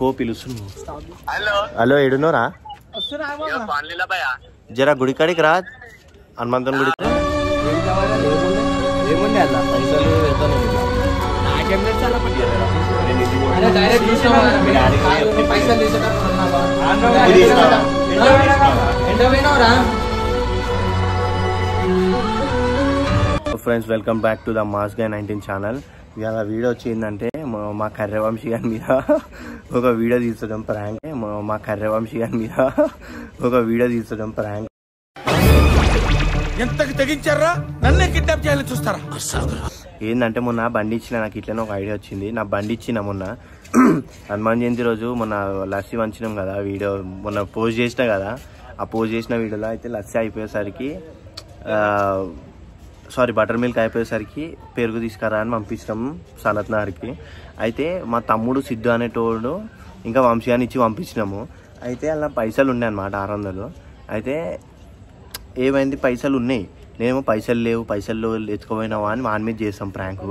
పో పిలుస్తున్నావు. హలో ఏడున్నోరా? జరా గుడి కాడికి రా, హనుమంతుని గుడి. Friends, welcome back to the mass guy 19 channel. ఇవాళ వీడియో వచ్చిందంటే మా కర్రవంశీ గారి మీద ఒక వీడియో తీస్తుంటాం ప్రాంక్. మా కర్రవంశీ గారి మీద ఒక వీడియో తీస్తుంటాం ప్రాంక్. ఎంతకి తెగించారా? నన్నే కిడ్నాప్ చేయాలని చూస్తారా? ఏంటంటే మొన్న బండి ఇచ్చిన, నాకు ఇట్లనే ఒక ఐడియా వచ్చింది. నా బండి ఇచ్చిన మొన్న హనుమాన్ జయంతి రోజు మొన్న లస్సీ వంచినాం కదా, వీడియో మొన్న పోస్ట్ చేసిన కదా. ఆ పోస్ట్ చేసిన వీడియోలో అయితే లస్సీ అయిపోయేసరికి బటర్ మిల్క్ అయిపోయేసరికి పెరుగు తీసుకురా అని పంపించినాం సనత్ నగర్కి. అయితే మా తమ్ముడు సిద్ధు అనేటోడు ఇంకా వంశీయాన్ని ఇచ్చి పంపించినాము. అయితే అలా పైసలు ఉన్నాయి అన్నమాట 600. అయితే ఏమైంది, పైసలు ఉన్నాయి, నేనేమో పైసలు లేవు, పైసలు ఎత్తుకుపోయినావా అని వాని మీద చేస్తాం ప్రాంక్.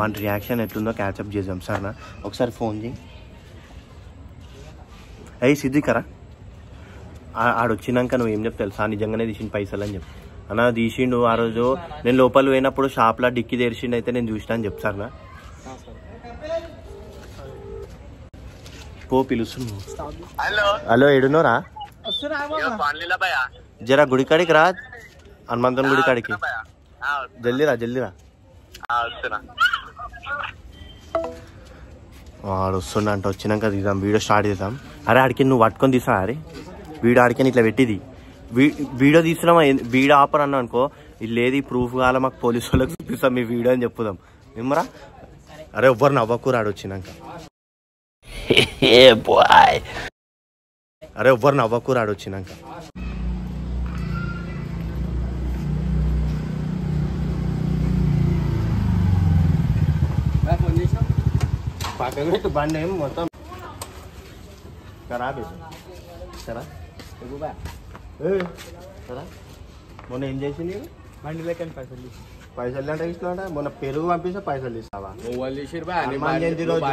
వాని రియాక్షన్ ఎట్లుందో క్యాచప్ చేద్దాం. సరేనా? ఒకసారి ఫోన్ చేయి. అయ్యి సిద్ధికరా, ఆడొచ్చినాక నువ్వు ఏం చెప్తా తెలుసా? నిజంగానే తీసిన పైసలు అని చెప్పి. అన్న తీసిండు, ఆ రోజు నేను లోపల పోయినప్పుడు షాప్లో డిక్కి తెరిచిండు, అయితే నేను చూసినా అని చెప్తారా? పో పిలుస్తున్నావు. హలో ఏడున్నోరా? జరా గుడి కాడికి రా, హనుమంతుని గుడి కాడికి. జల్దీరా. వాడు వస్తుండ అంటే వచ్చినాక తీద్దాం, వీడియో స్టార్ట్ చేద్దాం. అరే ఆడికి నువ్వు పట్టుకొని తీసా, అరే వీడియో ఆడికి ఇట్లా పెట్టిది. వీడియో తీస్తున్నామా, వీడియో ఆపర్ అన్నా అనుకో, లేది ప్రూఫ్ కావాలా మాకు, పోలీసు వాళ్ళకి చూపిస్తాం మీ వీడియో అని చెప్పుదాం. నిమ్మరా. అరే ఎవ్వరు నవ్వకూర ఆడొచ్చినాక. అరే ఎవ్వరు నవ్వకూర ఆడొచ్చినాక. పక్కన పెట్టు బండి, ఏం మొత్తం ఖరాబ్ సరా. మొన్న ఏం చేసింది బండి లేక పైసలు అంటే ఇస్తావంట. మొన్న పెరుగు పంపిస్తే పైసలు ఇస్తావా? హనుమాన్ జయంతి రోజు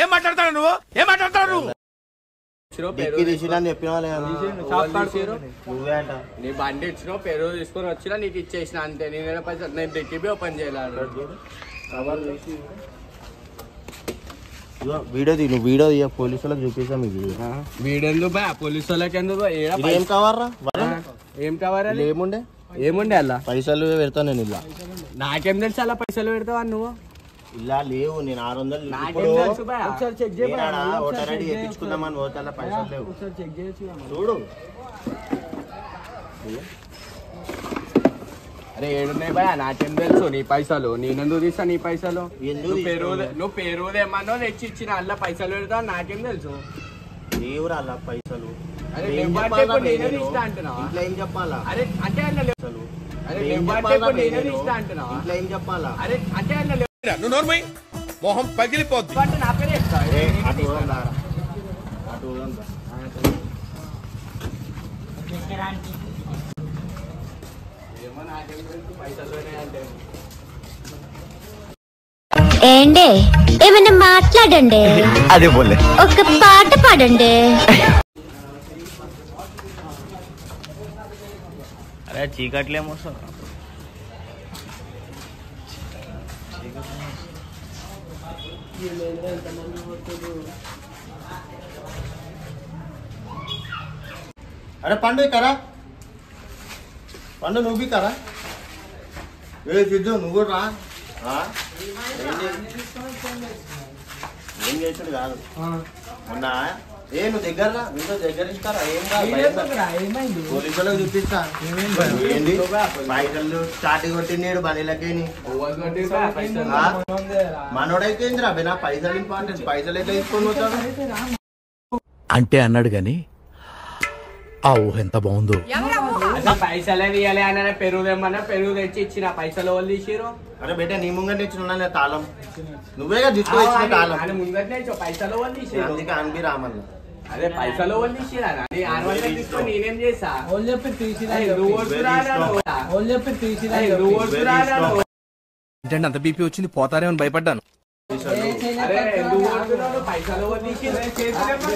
ఏం మాట్లాడతాడు నువ్వు? ఏం మాట్లాడతాడు నువ్వు? తీసిన చెప్పినా నువ్వే అంట. నీ బండి ఇచ్చినా పెరుగు తీసుకొని వచ్చినా నీకు ఇచ్చేసిన అంతే. నేను పైసలు నేను డిక్కి ఓపెన్ చేయాలి. వీడియో తీ, నువ్వు వీడియో తీయ, పోలీసు వాళ్ళకి చూపిస్తాం. వీడియో ఎందుకు బా? పోలీసు వాళ్ళకి ఎందుకు? ఏం కావారా? ఏం కావాలా? ఏముండే అలా పైసలు పెడతాను నేను. ఇలా నాకేం తెలుసు అలా పైసలు పెడతావా నువ్వు? ఇలా లేవు, నేను 600 ఓటర్ ఐడి చేయించుకుందామని పోతే పైసలు లేవు. చూడు. అరే ఏడున్నాయి భయ, నాకేం తెలుసు నీ పైసలు? నేనెందుకు తీస్తా నీ పైసలు? నువ్వు పెరుగుదేమన్నా తెచ్చి ఇచ్చిన అలా పైసలు పెడతావు, నాకేం తెలుసు? లేవురా అలా పైసలు. అరే ఏం చెప్పాలా? అరే అంటే ఏం చెప్పాలా? అరే అంటే నువ్వు నోర్మై మొహం పగిలిపోద్ది. నా పేరు ఏండే ఏమైనా మాట్లాడండి. అదే బోలే, ఒక పాట పాడండి. అరే చీకట్లేమో సార్. అరే పండు కరా, పండు నువ్వు కరా. ఏ సిద్ధు నువ్వు కూడా రా. ఏం చేసాడు కాదు మొన్న. నువ్వు దగ్గర మీతో దగ్గర ఇస్తారా? ఏం కాదు, పోలీసు వాళ్ళకి చూపిస్తా. ఏంటి పైసలు స్టార్టింగ్ కొట్టినాడు బండిలకేని. మనోడైతే ఏందిరా నా పైసలు ఇంపార్టెంట్, పైసలు అయితే తీసుకొని పోతాడు అంటే అన్నాడు గాని ఆ ఊహ ఎంత బాగుందో. పైసలే తీయాలి అన్న. పెరుగుదేమన్నా పెరుగు తెచ్చి ఇచ్చిన పైసలు వాళ్ళు తీసిరు. అరే బేటా నీ ముంగట ఇచ్చిన తాళం నువ్వేగా తీసుకొచ్చిన తాళం. ముంగట పైసలు వాళ్ళు తీసిరు, అందుకే అనిపి రామన్న. అదే పైసలు వాళ్ళు తీసిరా? నేనేం చేసా? ఏంటంటే అంత బీపీ వచ్చింది, పోతారేమని భయపడ్డాను. అరే ఎందుకు కొడుతున్నావు? పైసలు వదిలేసిరు.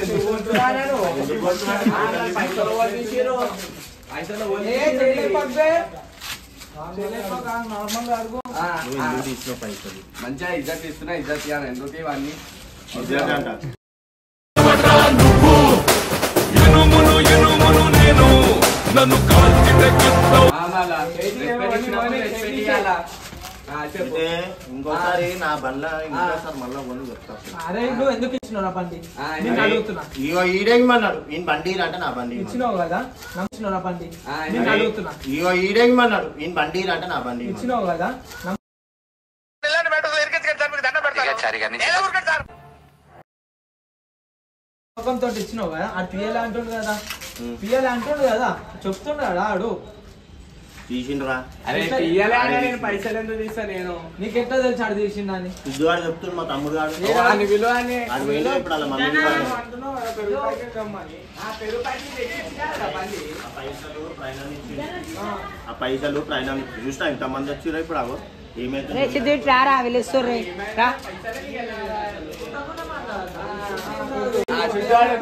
ఎందుకు కొడుతున్నా నేను? పైసలు వదిలేసిరు. పైసలు మంచిగా ఇజ్జత్ ఇస్తున్నా, ఇజ్జత్ ఇవ్వాలి. ఎందుకు ఇవన్నీ ఇంకోసారి నా బండ్ల ఇంకోసారి మళ్ళీ కొని చెప్తాను. అరే నువ్వు ఎందుకు ఇచ్చినావు నా బండి? నేను అడుగుతున్నా. ఇగో ఈడేమన్నాడు ఈయన బండి అంటే నా బండి ఇచ్చినావు కదా, నమ్మిచ్చినావు నా బండి. నేను అడుగుతున్నా. ఇగో ఈడేమన్నాడు ఈయన బండి అంటే నా బండి ఇచ్చినావు కదా, ముఖంతో ఇచ్చినావు కదా. అది పియ్యాలి అంటుండు కదా, పియ్యాలి అంటుండు కదా, చెప్తుండు కదా ఆడు. తీసిండ్రా. అరే తీయాలి, నేను పైసలు ఎందుకు తీస్తా? నేను నీకెట్లా తెలుసు ఆడు తీసిందని? సిద్ధుగాడు చెప్తుండు, మా తమ్ముడు గాడు విలువ అని ఇప్పుడు అలా మమ్మీ ఆ పైసలు ప్రయాణం చూసినా ఇంతమంది వచ్చిరా ఇప్పుడు అవో ఏమైతే రారా పిలుస్తుర్రే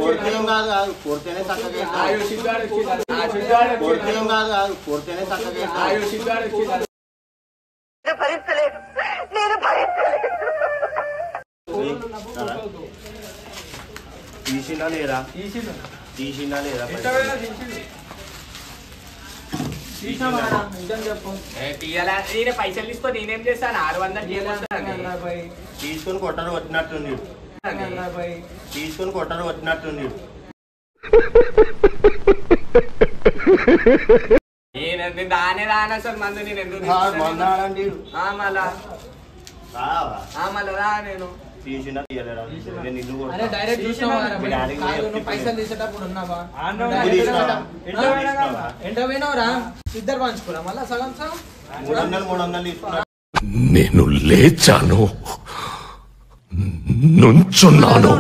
కోరికేం కాదు కాదు కోరితేనే చక్కగా కోరికేం కాదు కాదు కోరితేనే చక్కగా తీసిందా లేదా తీసిందా లేదా తీయాలి. పైసలు తీసుకొని నేనేం చేస్తాను? 600 తీసుకొని కొట్టరు వచ్చినట్టుంది, తీసుకొని కొట్టరు వచ్చినట్టుంది. నేను దానే రాను అసలు మందు. నేను ఎందుకు మళ్ళా రా నేను తీసినా తీయలేరా? నేను ఇల్లు అరే డైరెక్ట్ చూసినావా? పైసలు తీసేటప్పుడు ఉన్నావా? ఎంత పోయినావురా? ఇద్దరు పంచుకోరా మళ్ళా సగం సగం 300 తీసుకున్నా. నేను లేచాను, నుంచున్నాను.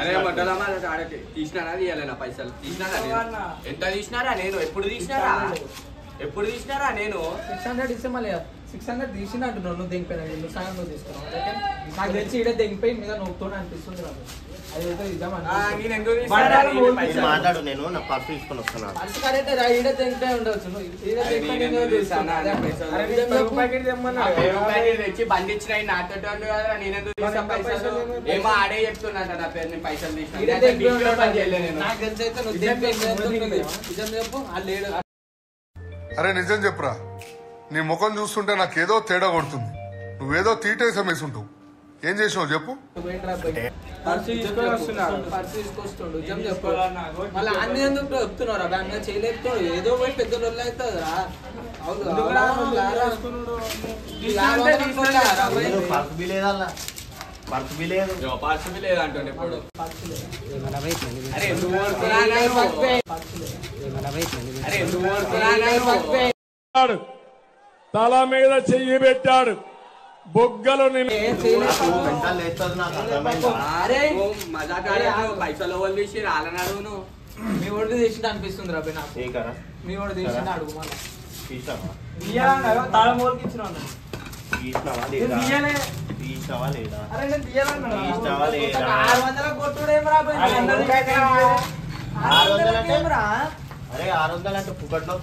అరే మొట్టలమ్మా తీసినారా? తీయాలి పైసలు తీసినారా? ఎంత తీసినారా? నేను ఎప్పుడు తీసినారా? ఎప్పుడు తీసినారా? నేను 600 ఇస్తే మళ్ళీ 600 తీసిన అంటున్నావు. నువ్వు దింగిపోయినా నువ్వు సగం నువ్వు తీసుకున్నావు. నాకు తెలిసి ఈడ దింగిపోయి మీద నొప్పుతో అనిపిస్తుంది నాకు. అదైతే నేను ఎందుకు మాట్లాడు, నేను నా పర్సు తీసుకొని వస్తున్నాను. పర్సు కరెక్టే రా, ఈడ దింగిపోయి ఉండొచ్చు. తెచ్చి బండి ఇచ్చిన నాతో కదా. నేను ఎందుకు తీసా పైసలు? ఏమో ఆడే చెప్తున్నా నా పేరు. నేను పైసలు తీసిన. నాకు తెలిసి అయితే నువ్వు నిజం చెప్పు. వాళ్ళు అరే నిజం చెప్పురా, నీ ముఖం చూస్తుంటే నాకేదో తేడా కొడుతుంది. నువ్వేదో తీటేసం వేసుంటావు. ఏం చేసినావు చెప్పు? పర్సు తీసుకొస్తుండు. నిజం చెప్పు. మళ్ళీ అన్ని ఎందుకు చెప్తున్నారా? బ్యాంక్ చేయలేపుతాడు. ఏదో పోయి పెద్ద రోజులు అవుతుందా? పర్సు బి లేదా? పర్సు బి లేదు, పర్సు బి లేదు అంటుండే ఇప్పుడు. తల మీద చెయ్యి పెట్టాడు, బొగ్గలు పైసలు వాళ్ళు తీసి రాలన్నాడు. మీ ఓడి తీసిన అనిపిస్తుంది రాబోయ్ నాకు. మీ ఓడి తీసిన అడుగు మళ్ళీ తీసినావా లేదా? 600 కొట్టుడేం రాబోయ్? 600 అరే 600 అంటే పుక్కట్లో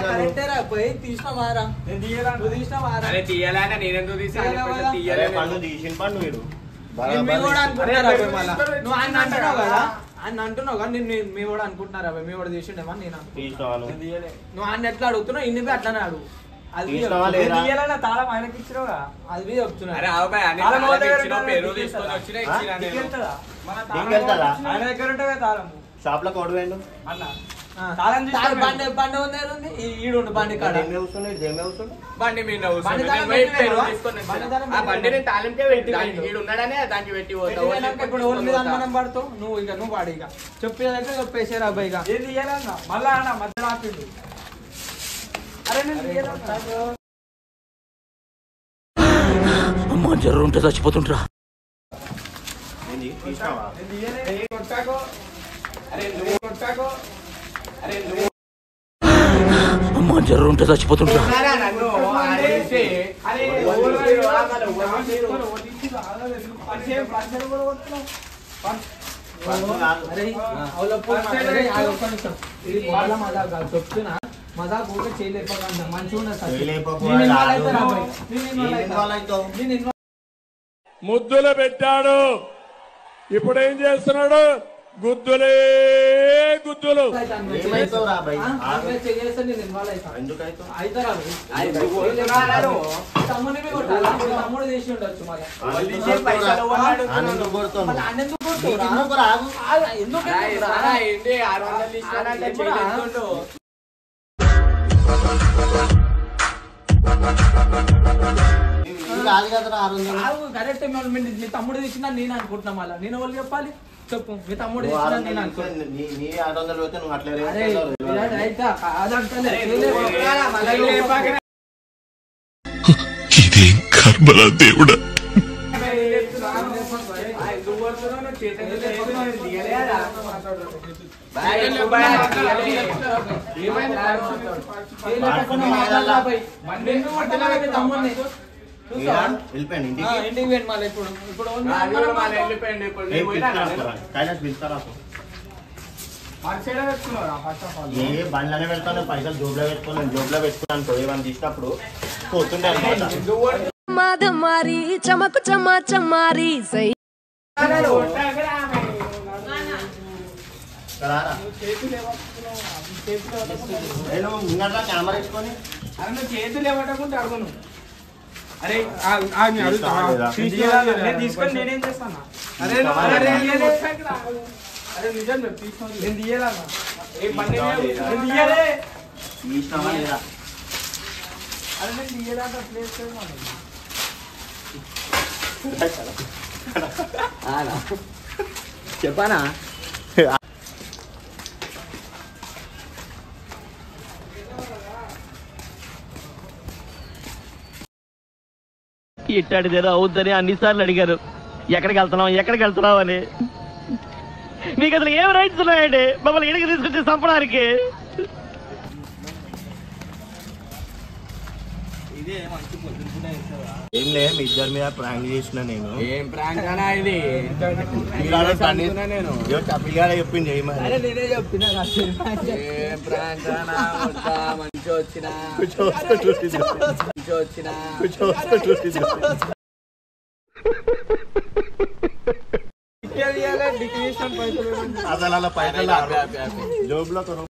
కరెక్టే రాబోయ్. తీసినావారా? నువ్వు తీసినావారా? అరే తీయాలన్నా నేను ఎందుకు తీసా? పండు తీసిన పండు వీడు నువ్వు ఆయన అంటున్నావు కదా, ఆయన అంటున్నావు కదా. నేను మీ కూడా అనుకుంటున్నారా? మీ కూడా తీసిండేమా? నేను నువ్వు ఆయన ఎట్లా అడుగుతున్నావు? ఇన్ని అట్లానే అడుగు. అది తాళం ఆయనకి ఇచ్చినావుగా, అది చెప్తున్నా. ఆయన దగ్గర ఉంటావు తాళం. షాప్ లో కొడు వేయండు బండి ఉంది ఈడు బండి కాడ బండి మీద బండి తాళంకే పెట్టి ఉన్నాడనే దానికి పెట్టి ఇప్పుడు ఓన్ మీద అనుమానం పడుతావు నువ్వు. ఇక నువ్వు వాడు ఇక చెప్పేదంటే చెప్పేసారు అబ్బాయి. ఇక ఏది తీయాలన్నా మళ్ళా అన్న మధ్యలో ఆపిండు. అరే అమ్మా జ్వరం ఉంటే చచ్చిపోతుంటరా. అమ్మా జ్వరం ఉంటే చచ్చిపోతుంటరా. చెప్తున్నా మజాక్ కూడా చేయలేకపోతే మంచిగా ముద్దులు పెట్టాడు, ఇప్పుడు ఏం చేస్తున్నాడు? గుద్దులే గుద్దులు. తమ్ముడు చేసి ఉండొచ్చు కరెక్ట్. మీ తమ్ముడు తెచ్చినా నేను అనుకుంటున్నా. మళ్ళీ నేను వాళ్ళు చెప్పాలి చెప్పు. మీ తమ్ముడు తెచ్చినా నేను ఇదేం కర్మలా దేవుడా. తమ్ముడిని ఇంటికి వెళ్ళిపోయింది మళ్ళీ ఇప్పుడు ఏ బండ్లనే పెడతాను, పైసలు జోబులో పెట్టుకోను, జోబులో పెట్టుకున్నాను. ఏమని తీసినప్పుడు పోతుండే అనమాట. మారి చమకు చమా చమారి సై నేను ముంగట్లా కెమెరా వేసుకొని చేతులు ఇవ్వటకుంటే అడుగును. అరే తీసుకొని నేనేం చేస్తాను? అరే నిజం తీసుకొని నేను తీయలా. అరే నేను తీయలాంట ప్లేస్ చెప్పానా? ఇట్టాడిదేదో అవుద్దని అన్నిసార్లు అడిగారు. ఎక్కడికి వెళ్తున్నావు అని. మీకు అసలు ఏం రైట్స్ ఉన్నాయండి మమ్మల్ని ఇడికి తీసుకొచ్చి చంపడానికి? ఏం లేదు, మీ ఇద్దరి మీద ప్రాంక్ చేసిన నేను. ఏం ప్రాంక్ అనా ఇది? నేను పిల్లగాడ చెప్పింది చేయమని. నేనే చెప్తున్నా. ఏం ప్రాంక్ అనా? మంచిగా వచ్చినా అసలు అలా పైసలు జోబులో